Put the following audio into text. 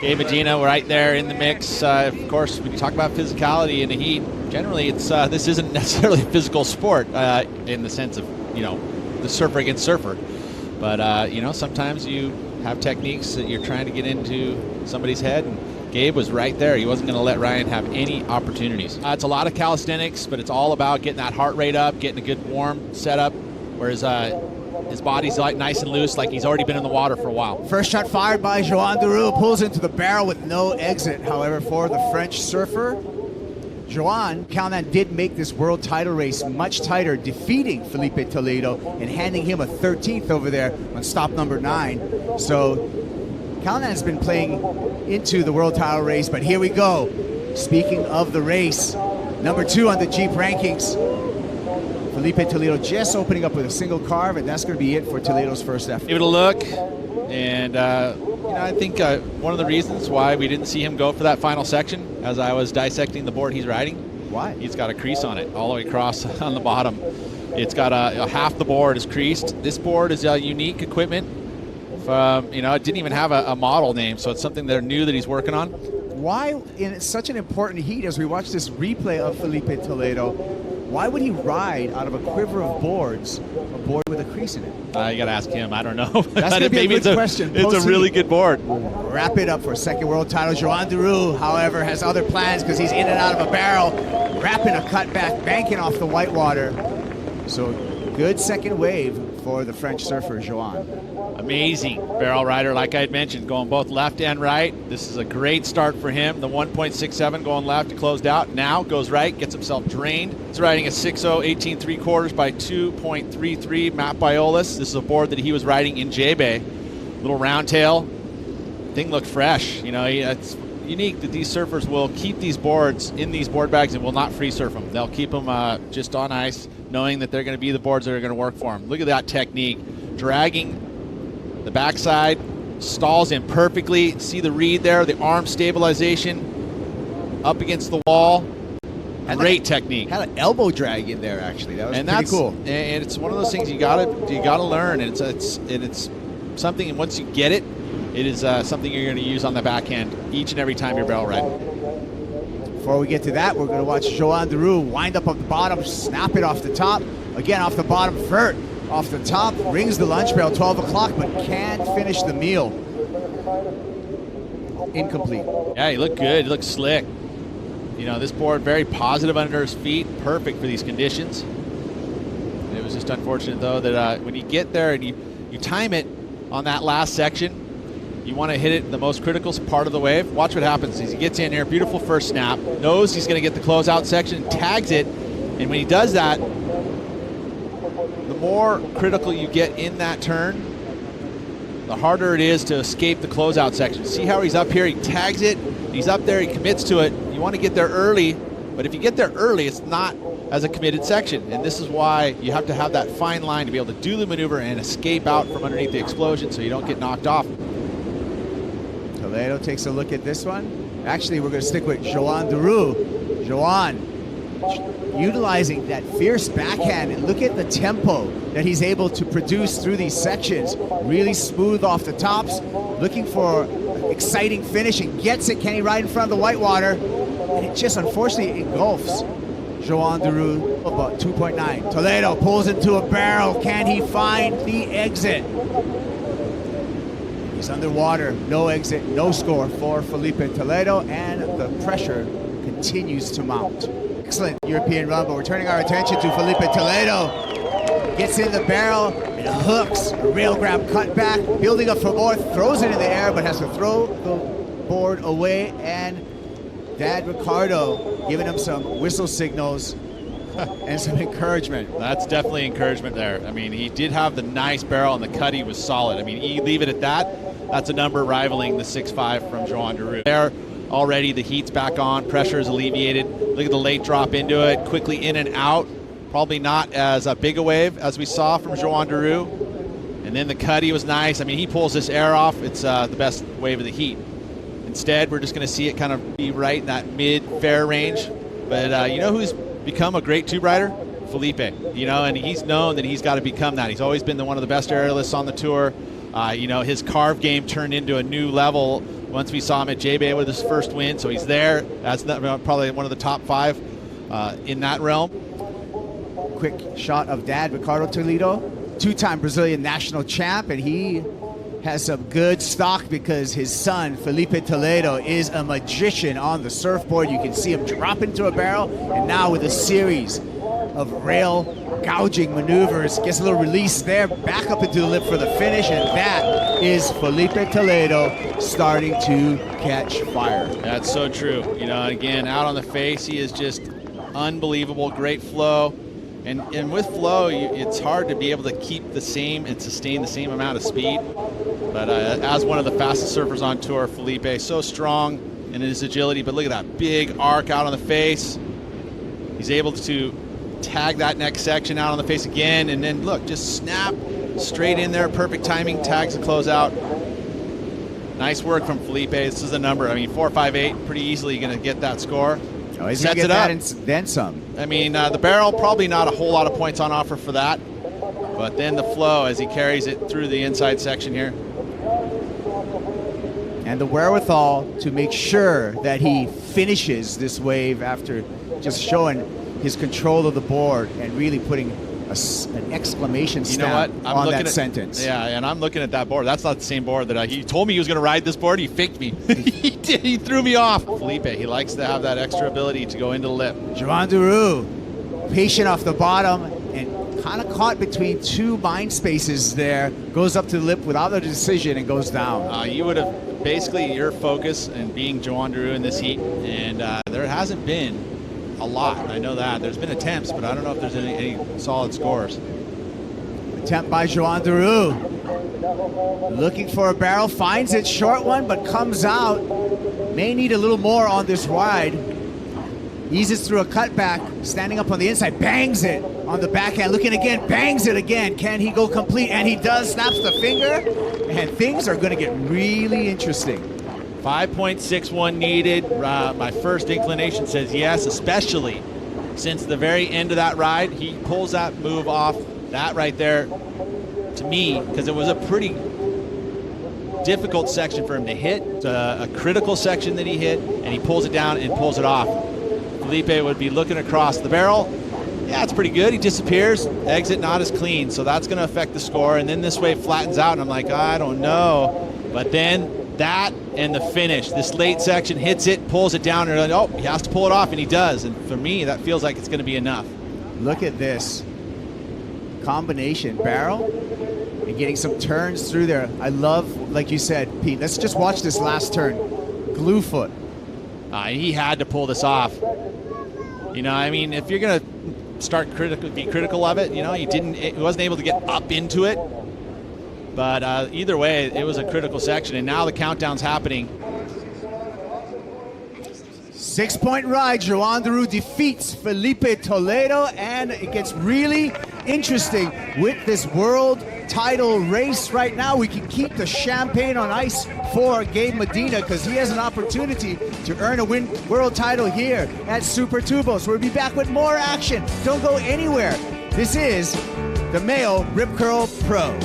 Gabe Medina right there in the mix. Of course, when you talk about physicality in the heat, generally it's this isn't necessarily a physical sport in the sense of, the surfer against surfer. But, sometimes you have techniques that you're trying to get into somebody's head. And Gabe was right there. He wasn't going to let Ryan have any opportunities. It's a lot of calisthenics, but it's all about getting that heart rate up, getting a good warm setup, whereas his body's nice and loose, like he's already been in the water for a while. First shot fired by Joan Duru, pulls into the barrel with no exit, however, for the French surfer. Joan Callanan did make this world title race much tighter, defeating Filipe Toledo and handing him a 13th over there on stop number 9. So Callanan has been playing into the world title race, but here we go. Speaking of the race, number 2 on the Jeep rankings. Filipe Toledo just opening up with a single carve, and that's going to be it for Toledo's first effort. Give it a look, and I think one of the reasons why we didn't see him go for that final section, as I was dissecting the board he's riding. Why? He's got a crease on it, all the way across on the bottom. It's got half the board is creased. This board is unique equipment. From, it didn't even have a model name, so it's something they're new that he's working on. Why, in such an important heat, as we watch this replay of Filipe Toledo, why would he ride out of a quiver of boards, a board with a crease in it? You got to ask him. I don't know. That's going to be a good question. It's a really good board. Wrap it up for a second world title. Joan Duru, however, has other plans because he's in and out of a barrel, wrapping a cutback, banking off the whitewater. So good second wave for the French surfer, Joan. Amazing barrel rider, like I had mentioned, going both left and right. This is a great start for him. The 1.67 going left, he closed out. Now goes right, gets himself drained. He's riding a 6.0 18 3/4 by 2.33 Matt Biolis. This is a board that he was riding in J-Bay. Little round tail. Thing looked fresh. It's unique that these surfers will keep these boards in these board bags and will not free surf them. They'll keep them just on ice, knowing that they're going to be the boards that are going to work for them. Look at that technique. Dragging the backside, stalls in perfectly. See the read there, the arm stabilization up against the wall. Great technique. Had an elbow drag in there, actually. That was pretty cool. And it's one of those things you gotta learn. And it's something. And once you get it, it is something you're going to use on the backhand each and every time you're barrel riding. Before we get to that, we're going to watch Joan Duru wind up the bottom, snap it off the top. Again, off the bottom, Furt off the top, rings the lunch bell, 12 o'clock, but can't finish the meal. Incomplete. Yeah, he looked good. He looked slick. This board very positive under his feet, perfect for these conditions. It was just unfortunate, though, that when you get there and you time it on that last section, you want to hit it the most critical part of the wave. Watch what happens as he gets in here. Beautiful first snap. Knows he's going to get the closeout section, tags it, and when he does that, the more critical you get in that turn, the harder it is to escape the closeout section. See how he's up here, he tags it, he's up there, he commits to it. You want to get there early, but if you get there early, it's not as a committed section. And this is why you have to have that fine line to be able to do the maneuver and escape out from underneath the explosion so you don't get knocked off. Toledo takes a look at this one. Actually, we're going to stick with Joan Duru. Joan utilizing that fierce backhand, and look at the tempo that he's able to produce through these sections. Really smooth off the tops, looking for exciting finish, and gets it. Can he ride in front of the whitewater? And it just unfortunately engulfs Joan Duru, about 2.9. Toledo pulls into a barrel. Can he find the exit? He's underwater, no exit, no score for Filipe Toledo, and the pressure continues to mount. Excellent European run, but we're turning our attention to Filipe Toledo. Gets in the barrel and hooks a rail grab cutback, building up for more, throws it in the air, but has to throw the board away. And Dad Ricardo giving him some whistle signals and some encouragement. That's definitely encouragement there. I mean, he did have the nice barrel, and the cutty was solid. I mean, you leave it at that, that's a number rivaling the 6.5 from Joan Duru. There, already the heat's back on, pressure is alleviated. Look at the late drop into it, quickly in and out. Probably not as big a wave as we saw from Joan Duru. And then the cutty was nice. I mean, he pulls this air off. It's the best wave of the heat. Instead, we're just going to see it kind of be right in that mid-fair range. But you know who's become a great tube rider? Filipe. And he's known that he's got to become that. He's always been one of the best aerialists on the tour. His carve game turned into a new level Once we saw him at J-Bay with his first win, so he's there. That's probably one of the top 5 in that realm. Quick shot of dad, Ricardo Toledo, 2-time Brazilian national champ, and he has some good stock because his son, Filipe Toledo, is a magician on the surfboard. You can see him drop into a barrel, and now with a series of rail gouging maneuvers, gets a little release there, back up into the lip for the finish, and that is Filipe Toledo starting to catch fire. That's so true. You know, again, out on the face, he is just unbelievable, great flow. And with flow, it's hard to be able to keep the same and sustain the same amount of speed. But as one of the fastest surfers on tour, Filipe, so strong in his agility. But look at that big arc out on the face. He's able to tag that next section out on the face again. And then look, just snap straight in there. Perfect timing, tags the closeout. Nice work from Filipe. This is a number. I mean, 4.58, pretty easily going to get that score. Oh, he's Sets gonna get it that up. and then some. I mean, the barrel, probably not a whole lot of points on offer for that. But then the flow as he carries it through the inside section here. And the wherewithal to make sure that he finishes this wave after just showing his control of the board and really putting an exclamation stamp on that sentence. Yeah, and I'm looking at that board. That's not the same board that he told me he was going to ride this board. He faked me. He did. He threw me off. Filipe, he likes to have that extra ability to go into the lip. Joan Duru, patient off the bottom and kind of caught between 2 mind spaces there. Goes up to the lip without a decision and goes down. You would have basically your focus in being Joan Duru in this heat, and there hasn't been a lot. I know that. There's been attempts, but I don't know if there's any solid scores. Attempt by Joan Duru. Looking for a barrel, finds it, short one, but comes out. May need a little more on this ride. Eases through a cutback, standing up on the inside, bangs it on the backhand, looking again, bangs it again. Can he go complete? And he does, snaps the finger, and things are gonna get really interesting. 5.61 needed. My first inclination says yes, especially since the very end of that ride, he pulls that move off. That right there, to me, because it was a pretty difficult section for him to hit. It's a critical section that he hit, and he pulls it down and pulls it off. Filipe would be looking across the barrel. Yeah, it's pretty good. He disappears. Exit not as clean, so that's going to affect the score. And then this wave flattens out, and I'm like, I don't know. But then that and the finish. This late section hits it, pulls it down, and oh, he has to pull it off, and he does. And for me, that feels like it's going to be enough. Look at this combination, barrel and getting some turns through there. I love, like you said, Pete, let's just watch this last turn. Glue foot. He had to pull this off. You know, I mean, if you're going to start be critical of it, you know, he wasn't able to get up into it. But either way, it was a critical section, and now the countdown's happening. 6-point ride. Joan Duru defeats Filipe Toledo, and it gets really interesting with this world title race right now. We can keep the champagne on ice for Gabe Medina because he has an opportunity to earn a world title here at Super Tubo. So we'll be back with more action. Don't go anywhere. This is the MEO Rip Curl Pro.